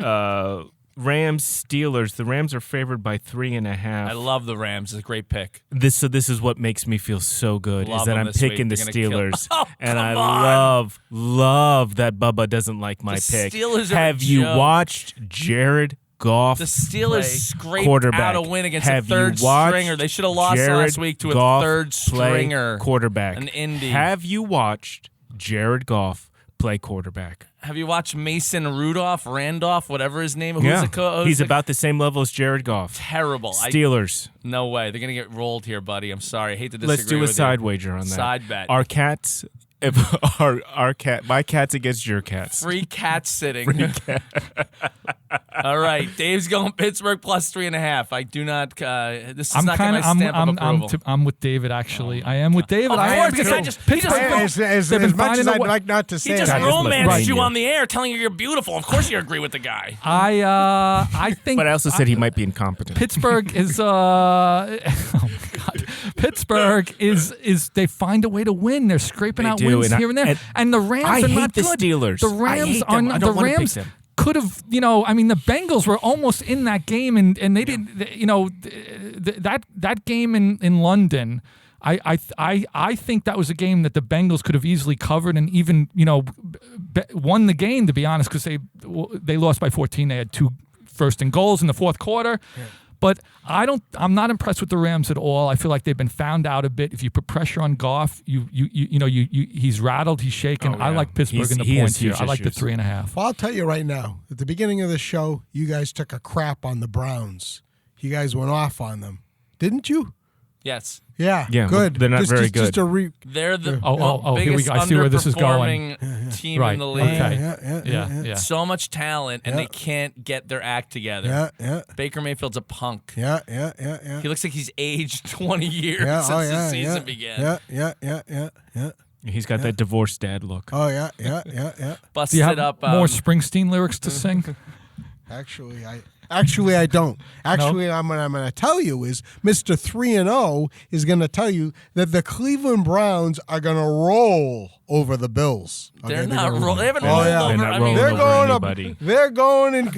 Rams Steelers. The Rams are favored by 3.5. I love the Rams. It's a great pick. This is what makes me feel so good Love is that them I'm this picking week. the They're gonna Steelers, kill- Oh, and I come on. love that Bubba doesn't like my The pick. Steelers are a Have you joke. watched Jared Goff? The Steelers play scraped quarterback? out a win against Have a third you watched stringer. They should have lost Jared last week to a Goff third play stringer. quarterback? An Indy. Have you watched Jared Goff play quarterback? Have you watched Mason Randolph, whatever his name? Who's Yeah, he's the about the same level as Jared Goff. terrible. Steelers. No way. They're going to get rolled here, buddy. I'm sorry. I hate to disagree Let's do a with side you. wager on that. Side bet. Our cats, my cats against your cats. Free cat sitting. All right. Dave's going Pittsburgh plus 3.5. I do not. This is not going to stamp of approval. I'm with David, actually. I am with David. Of I am course, because he just As they've been much finding as a I'd way- like not to He say just that. romanced romanced you. you on the air, telling you you're beautiful. Of course, you agree with the guy. I think. But I also said he might be incompetent. Pittsburgh is oh my god. Pittsburgh is they find a way to win. They're scraping They out do, wins and here and there. And the Rams I are hate not the good. Steelers. The I Rams hate are them. I not, don't the wanna pick Rams them. could have, the Bengals were almost in that game and they didn't, that game in London. I think that was a game that the Bengals could have easily covered and even won the game, to be honest, because they lost by 14. They had 2 first and goals in the fourth quarter. Yeah. But I'm not impressed with the Rams at all. I feel like they've been found out a bit. If you put pressure on Goff, he's rattled, he's shaken. Oh, yeah. I like Pittsburgh in the He points has here. huge I like the issues. 3.5. Well, I'll tell you right now. At the beginning of the show, you guys took a crap on the Browns. You guys went off on them, didn't you? Yes. Yeah. Yeah, Good. they're not very good. Just a They're the Oh, here we biggest go. I see where this is going. underperforming team Right. in the league. Okay. Yeah. So much talent, and they can't get their act together. Yeah. Baker Mayfield's a punk. Yeah. He looks like he's aged 20 years Yeah. since the season began. Yeah. He's got that divorced dad look. Oh, yeah. Do Busted you have up. more Springsteen lyrics to sing? Actually, I don't. Actually, I'm going to tell you is Mr. 3-0 is going to tell you that the Cleveland Browns are going to roll over the Bills. Okay? They're not rolling. They haven't Oh, rolled yeah. over. They're not I rolling mean, They're over going anybody. They're going and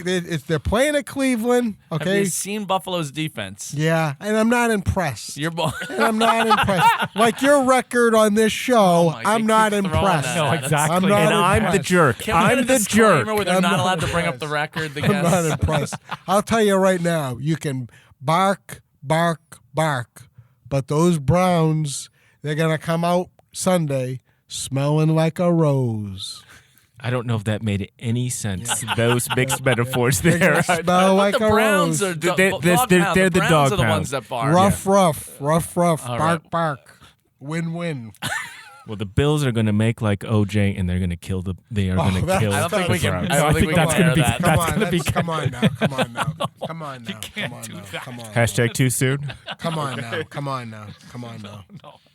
they're playing at Cleveland. have Okay. you seen Buffalo's defense? Yeah, and I'm not impressed. You're And I'm not impressed. Like your record on this show, my, I'm they not keep throwing impressed. that No, at us. exactly. I'm not And I'm the impressed. jerk. Can we get I'm a the disclaimer jerk. where they're I'm not not allowed to bring up impressed. the record? The I'm not guests? impressed. I'll tell you right now, you can bark, but those Browns, they're going to come out Sunday smelling like a rose. I don't know if that made any sense. Those mixed metaphors there. Smell like the a Browns rose. are They're dog the pound. The Browns dog are the pound. ones that bark. Rough, All right. bark. Win. Well, the Bills are going to make like OJ, and they're going to kill the. They are going to that's- kill. I don't think we the can. Browns. I don't think we that's can gonna air be- that. That's gonna be Come on now. Come on now. Come on now. Hashtag too soon. Come on now.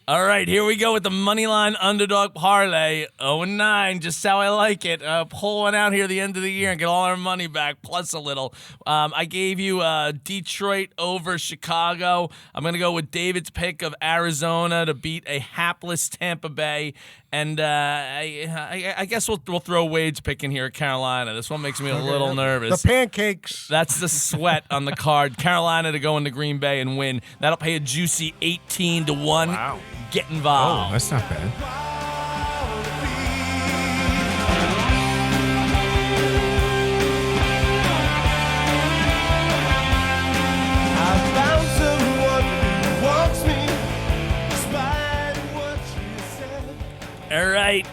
All right, here we go with the Moneyline Underdog Parlay. 0-9, just how I like it. Pull one out here at the end of the year and get all our money back, plus a little. I gave you Detroit over Chicago. I'm going to go with David's pick of Arizona to beat a hapless Tampa Bay. And I guess we'll throw Wade's pick in here at Carolina. This one makes me a little nervous. The pancakes. That's the sweat on the card. Carolina to go into Green Bay and win. That'll pay a juicy 18-1. Wow. Get Oh, involved. that's not bad. I found someone who wants me despite what you said. All right,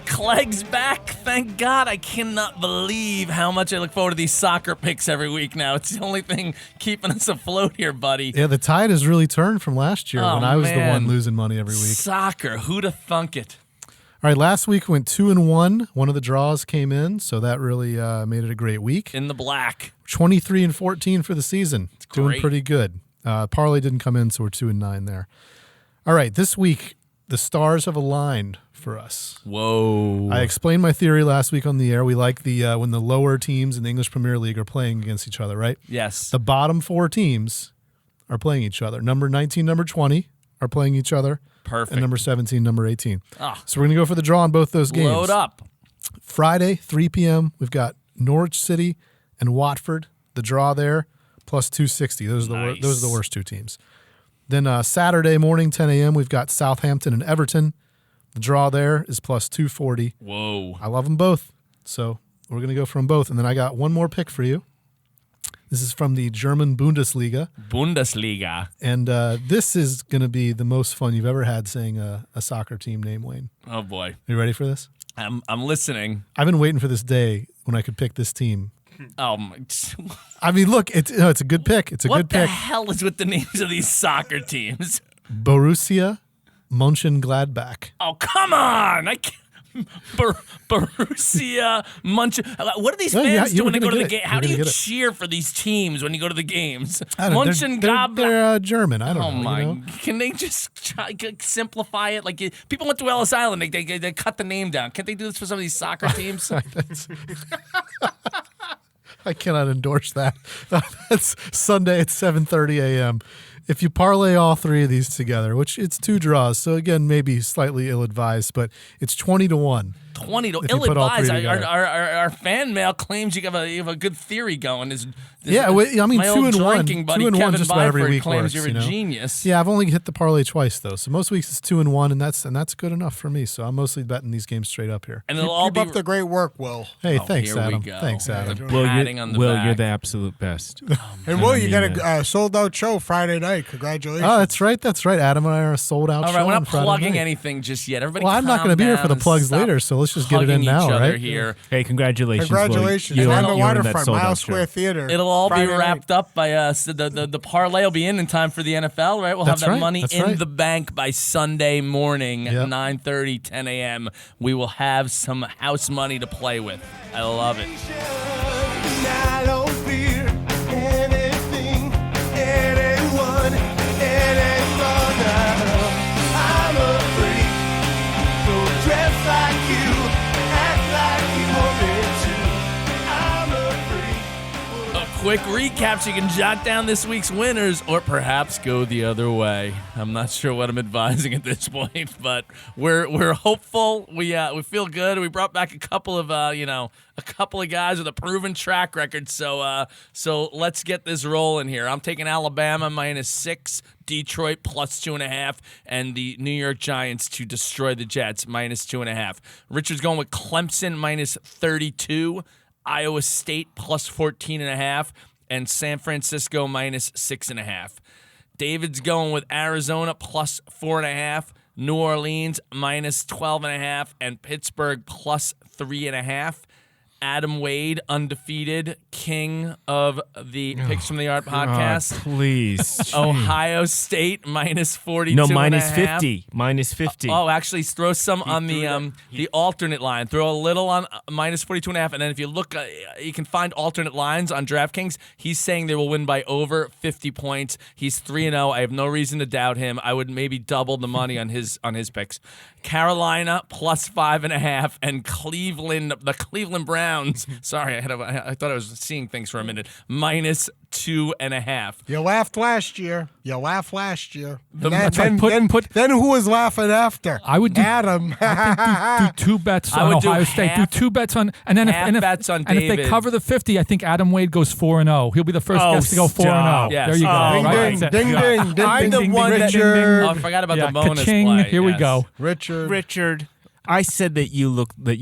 Clegg's back. Thank God. I cannot believe how much I look forward to these soccer picks every week now. It's the only thing keeping us afloat here, buddy. Yeah, the tide has really turned from last year when I was the man. one losing money every week. Soccer. Who'da thunk it? All right, last week went 2-1. One of the draws came in, so that really made it a great week. In the black. 23-14 for the season. Doing great. pretty good. Parlay didn't come in, so we're 2-9 there. All right, this week the stars have aligned for us. Whoa. I explained my theory last week on the air. We like the when the lower teams in the English Premier League are playing against each other, right? Yes. The bottom 4 teams are playing each other. Number 19, number 20 are playing each other. Perfect. And number 17, number 18. Ah. So we're going to go for the draw on both those games. Load up. Friday, 3 p.m., we've got Norwich City and Watford. The draw there, plus 260. Those are the worst 2 teams. Then Saturday morning, 10 a.m., we've got Southampton and Everton. The draw there is plus 240. Whoa. I love them both, so we're going to go for them both. And then I got one more pick for you. This is from the German Bundesliga. And this is going to be the most fun you've ever had saying a soccer team name, Wayne. Oh, boy. Are you ready for this? I'm listening. I've been waiting for this day when I could pick this team. Oh, my. I mean, look, it's a good pick. It's a What good the pick. hell is with the names of these soccer teams? Borussia Mönchengladbach. Oh, come on. I can't. Borussia Mönchengladbach. What do these No, fans you do were when they go gonna to the get it. game? How You're do you gonna get it. cheer for these teams when you go to the games? I don't know. Mönchengladbach. They're German. I don't Oh know. my! You know? Can they just simplify it? Like people went to Ellis Island, they cut the name down. Can't they do this for some of these soccer teams? I cannot endorse that. That's Sunday at 7:30 a.m. If you parlay all 3 of these together, which it's 2 draws, so again, maybe slightly ill-advised, but it's 20-1. 20 to If you put all three ill-advised. together. Our fan mail claims you have a good theory going. Yeah, I mean, my 2 old and 1. drinking buddy 2 and 1 Kevin just about every Byford week claims works, you're you know? a genius. Yeah, I've only hit the parlay twice though, so most weeks it's 2 and 1, and that's good enough for me. So I'm mostly betting these games straight up here. And it'll all Keep be up the great work, Will. Hey, Oh, thanks, here we Adam. go. Thanks, Adam. patting on the Will, back. you're the absolute best. And Will, you mean got a sold-out show Friday night. Congratulations. Oh, that's right. That's right. Adam and I are a sold out All show right, we're on not Friday plugging night. anything just yet. Everybody, Well, I'm not calm going to be here for the down. plugs Stop later, so let's just get it in hugging now, each other right? here. Hey, congratulations. Will. Congratulations. You On earned- the you earned that waterfront, sold-out Mile show. Square Theater. It'll all Friday be night. wrapped up by the parlay will be in time for the NFL, right? We'll That's have that right, money that's in right. the bank by Sunday morning, Yep. 9:30, 10 a.m. We will have some house money to play with. I love it. I don't fear anything, anyone, anymore. I'm a freak, so dress like you, act like you want me to. I'm a freak. A quick recap so you can jot down this week's winners or perhaps go the other way. I'm not sure what I'm advising at this point, but we're hopeful. We feel good. We brought back a couple of guys with a proven track record. So let's get this rolling here. I'm taking Alabama -6, Detroit +2.5, and the New York Giants to destroy the Jets -2.5. Richard's going with Clemson -32. Iowa State +14.5, and San Francisco -6.5. David's going with Arizona +4.5, New Orleans -12.5, and Pittsburgh +3.5. Adam Wade, undefeated, king of the Picks from the Art podcast. God, please. Ohio State -42. No, -50. -50. Oh, actually, throw some on the alternate line. Throw a little on -42.5, and then if you look, you can find alternate lines on DraftKings. He's saying they will win by over 50 points. He's 3-0. I have no reason to doubt him. I would maybe double the money on his picks. Carolina +5.5, and the Cleveland Browns. Sorry, I thought I was seeing things for a minute. -2.5. You laughed last year. That's right. Then who was laughing after? I would do- Adam. do 2 bets I on would do Ohio State. half- Do 2 bets on, and then half bets on and if they David. cover the 50, I think Adam Wade goes 4-0. He'll be the first Oh, guest to go 4-0. stop. Yes. There you go. Oh, Ding, right? ding, That's it. ding, Yeah. ding, ding, I'm ding, the ding, one ding, that- Richard. Oh, I forgot about Yeah, the bonus ka-ching. play. Here we Yes. go. Richard. I said that you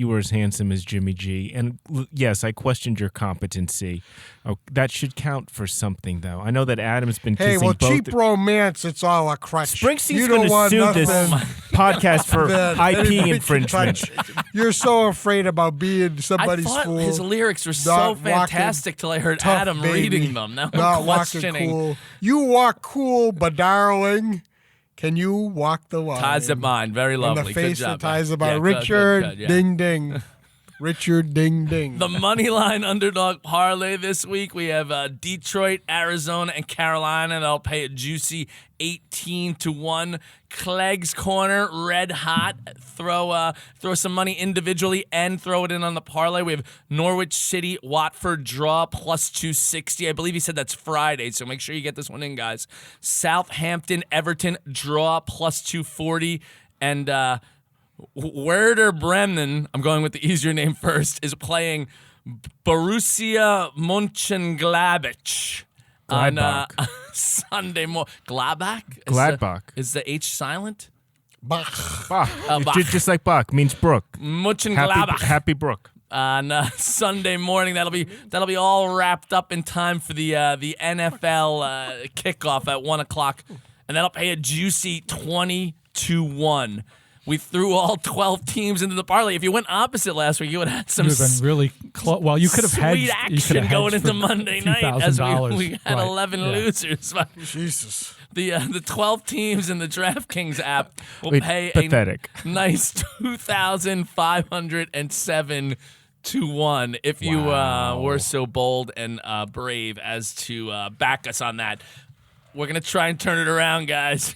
were as handsome as Jimmy G, and yes, I questioned your competency. Oh, that should count for something, though. I know that Adam's been Hey, kissing well, both. cheap romance, it's all a crutch. Springsteen's You going don't to want sue this nothing. podcast for that IP anybody can infringement. touch. You're so afraid about being I somebody's thought fool. his lyrics were so Not walking fantastic till I heard tough, Adam baby. reading them. Now Not I'm walking questioning. cool. You walk cool, but darling, can you walk the line? Ties of mine. Very And lovely. the face Good job. that ties man. about Yeah, good, Richard good, yeah. Ding Ding. Richard Ding Ding. The Moneyline Underdog Parlay this week. We have Detroit, Arizona, and Carolina. They'll pay a juicy 18-1. Clegg's Corner, red hot. Throw some money individually and throw it in on the parlay. We have Norwich City, Watford draw plus 260. I believe he said that's Friday, so make sure you get this one in, guys. Southampton, Everton draw plus 240. And Werder Bremen, I'm going with the easier name first, is playing Borussia Mönchengladbach on Gladbach. Sunday morning. Gladbach? Gladbach. Is the H silent? Bach. Bach. Bach. Just like Bach means brook. Mönchengladbach. Happy brook. On Sunday morning, that'll be all wrapped up in time for the NFL kickoff at 1:00, and that'll pay a juicy 20-1. We threw all 12 teams into the parlay. If you went opposite last week, you would have had some You would have been really close. Well, you could have had sweet action going into Monday night as we had 11 losers. Jesus. The 12 teams in the DraftKings app will Wait, pay pathetic. a nice 2,507 to 1 if you were so bold and brave as to back us on that. We're going to try and turn it around, guys.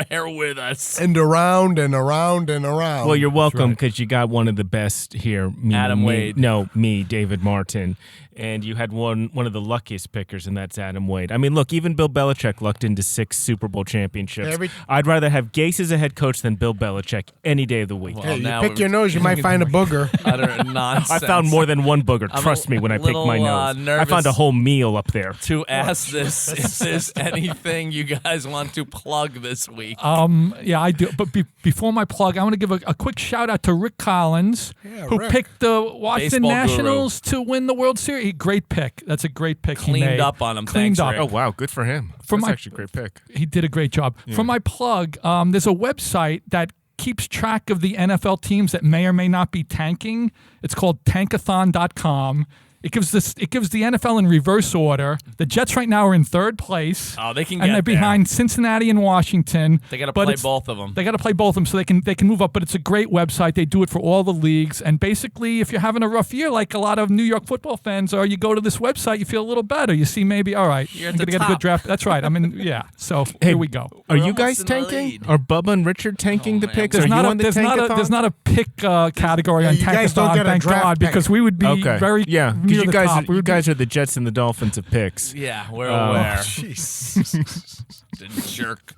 Bear with us. And around and around and around. Well, you're welcome because you got one of the best here. Adam Wade. No, me, David Martin. And you had one of the luckiest pickers, and that's Adam Wade. I mean, look, even Bill Belichick lucked into 6 Super Bowl championships. I'd rather have Gase as a head coach than Bill Belichick any day of the week. Well, Hey, you now pick we're- your nose, you might find a booger. Utter nonsense. I found more than one booger. I'm Trust me when I picked my little, nose. I found a nervous. whole meal up there. To ask this, if there's anything you guys want to plug this week. Yeah, I do. But before my plug, I want to give a quick shout out to Rick Collins, who Rick. picked the Washington Baseball guru. Nationals to win the World Series. Great pick. That's a great pick. he Cleaned made. up on him. Cleaned Thanks, up. Rick. Oh, wow. Good for him. For That's my- actually a great pick. He did a great job. For my plug, there's a website that keeps track of the NFL teams that may or may not be tanking. It's called tankathon.com. It gives the NFL in reverse order. The Jets right now are in 3rd place. Oh, they can and get they're there. behind Cincinnati and Washington. They got to But play it's- both of them. They got to play both of them so they can move up. But it's a great website. They do it for all the leagues. And basically, if you're having a rough year, like a lot of New York football fans are, you go to this website, you feel a little better. You see, maybe all right, You're at I'm the gonna get a top. good draft. That's right. I mean, yeah. So here we go. Are We're you guys almost in the tanking? lead. Are Bubba and Richard tanking the man. picks? There's Are not you a on the there's not a tankathon? there's not a pick category on you guys don't Tankathon, get a thank draft God, pick. because we would be Okay. very yeah, near because the top. We you would be- guys are the Jets and the Dolphins of picks. Yeah, we're aware. Jeez. The jerk.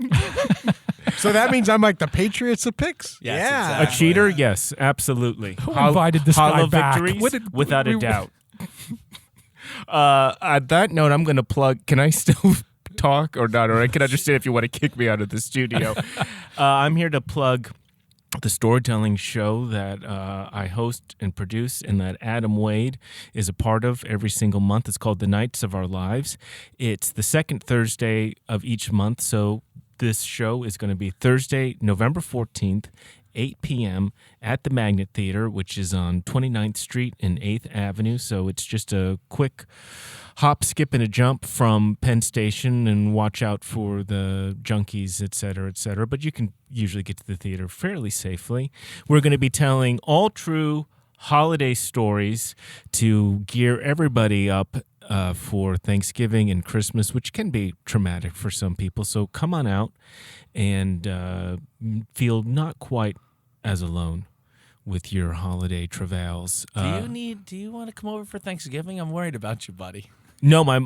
So that means I'm like the Patriots of picks? Yes, yeah. A exactly. cheater? Yes, absolutely. Who invited this guy hollow back? victories? What did- Without a we- doubt. On that note, I'm going to plug. Can I still talk or not? Or I can understand if you want to kick me out of the studio. I'm here to plug the storytelling show that I host and produce and that Adam Wade is a part of every single month. It's called The Nights of Our Lives. It's the second Thursday of each month, so this show is going to be Thursday, November 14th, 8 p.m. at the Magnet Theater, which is on 29th Street and 8th Avenue. So it's just a quick hop, skip, and a jump from Penn Station, and watch out for the junkies, et cetera, et cetera. But you can usually get to the theater fairly safely. We're going to be telling all true holiday stories to gear everybody up for Thanksgiving and Christmas, which can be traumatic for some people. So come on out and feel not quite as alone with your holiday travails. Do you want to come over for Thanksgiving? I'm worried about you, buddy. No, my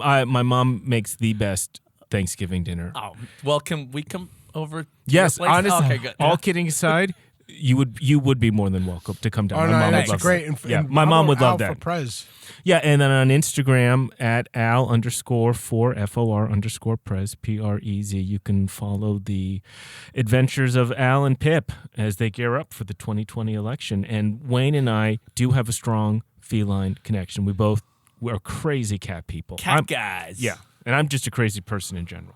mom makes the best Thanksgiving dinner. Oh, well, can we come over? To Yes, your place? honestly, Okay, good. all kidding aside, you would be more than welcome to come down. Oh, My no, mom that's would love great. that. And- Yeah, and my how mom about would love Al that. for Prez? Yeah, and then on Instagram at Al_4FOR_Prez, PREZ, you can follow the adventures of Al and Pip as they gear up for the 2020 election. And Wayne and I do have a strong feline connection. We're crazy cat people. Cat guys. Yeah, and I'm just a crazy person in general.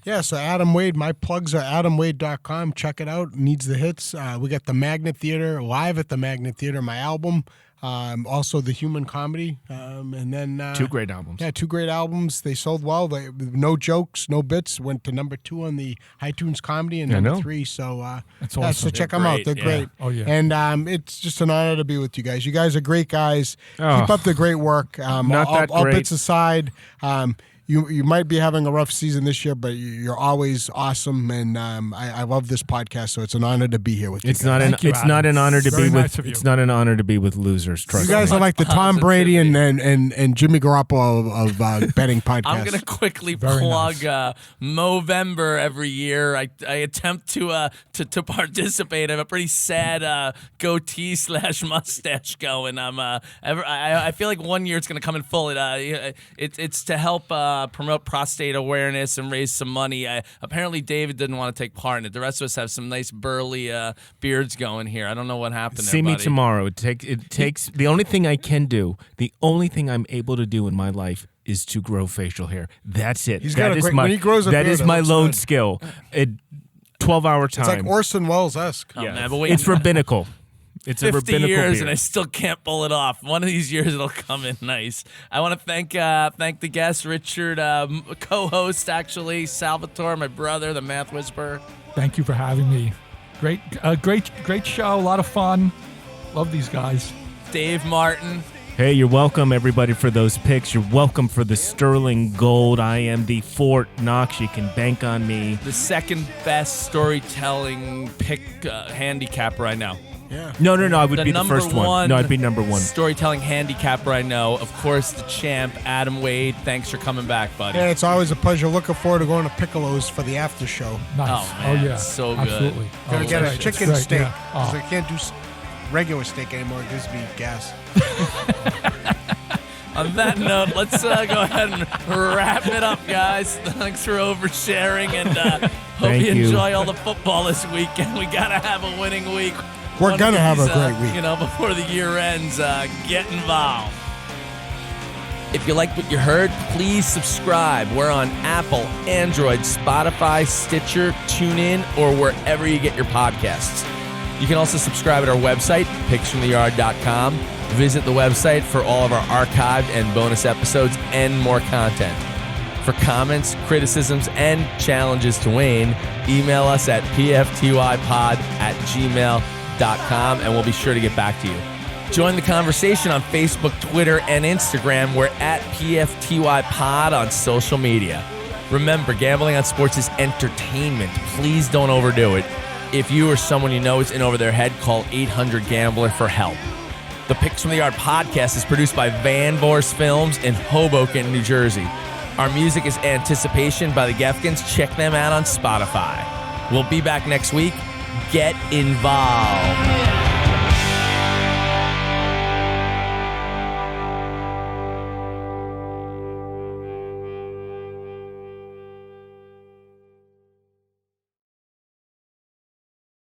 Yeah, so Adam Wade, my plugs are adamwade.com. Check it out. Needs the hits. We got the Magnet Theater, live at the Magnet Theater, my album. Also the Human Comedy. And then 2 great albums. Yeah, 2 great albums. They sold well. No jokes, no bits. Went to number 2 on the iTunes Comedy and number 3. So that's yeah, awesome. so check them out. They're great. Oh, yeah. And it's just an honor to be with you guys. You guys are great guys. Keep up the great work. All bits aside, you might be having a rough season this year, but you're always awesome, and I love this podcast. So it's an honor to be here with you. It's not an honor to be with. It's not an honor to be with losers. Trust you guys me. are like the Tom Brady and Jimmy Garoppolo of betting podcasts. I'm gonna quickly plug Movember every year. I attempt to participate. I have a pretty sad goatee / mustache going. I feel like one year it's gonna come in full. It's to help promote prostate awareness and raise some money. Apparently David didn't want to take part in it. The rest of us have some nice burly beards going here. I don't know what happened. See me tomorrow. It takes the only thing I can do. The only thing I'm able to do in my life is to grow facial hair. That's it. When he grows a beard, that is my lone skill. 12-hour time. It's like Orson Welles-esque. Oh, yes. man, but wait, it's rabbinical. It's 50 a rabbinical years beard. and I still can't pull it off. One of these years it'll come in nice. I want to thank the guest, Richard, co-host actually, Salvatore, my brother, the Math Whisperer. Thank you for having me. Great show. A lot of fun. Love these guys. Dave Martin. Hey, you're welcome, everybody, for those picks. You're welcome for the sterling gold. I am the Fort Knox. You can bank on me. The second best storytelling pick handicapper I know. Yeah. No. I would be the first one. No, I'd be number 1. Storytelling handicapper I know. Of course, the champ, Adam Wade. Thanks for coming back, buddy. Yeah, it's always a pleasure. Looking forward to going to Piccolo's for the after show. Nice. Oh, man, yeah. so good. Absolutely. Gotta get a That's chicken great, steak. yeah. 'Cause I can't do regular steak anymore. It gives me gas. On that note, let's go ahead and wrap it up, guys. Thanks for oversharing, and hope Thank you you. enjoy all the football this weekend. We gotta have a winning week. We're One of gonna have a these, great week. Before the year ends, get involved. If you liked what you heard, please subscribe. We're on Apple, Android, Spotify, Stitcher, TuneIn, or wherever you get your podcasts. You can also subscribe at our website, picksfromtheyard.com. Visit the website for all of our archived and bonus episodes and more content. For comments, criticisms, and challenges to Wayne, email us at pftypod@gmail.com, and we'll be sure to get back to you. Join the conversation on Facebook, Twitter, and Instagram. We're at PFTYPod on social media. Remember, gambling on sports is entertainment. Please don't overdo it. If you or someone you know is in over their head, call 800-GAMBLER for help. The Picks from the Yard podcast is produced by Van Vorst Films in Hoboken, New Jersey. Our music is Anticipation by the Gefkins. Check them out on Spotify. We'll be back next week. Get involved.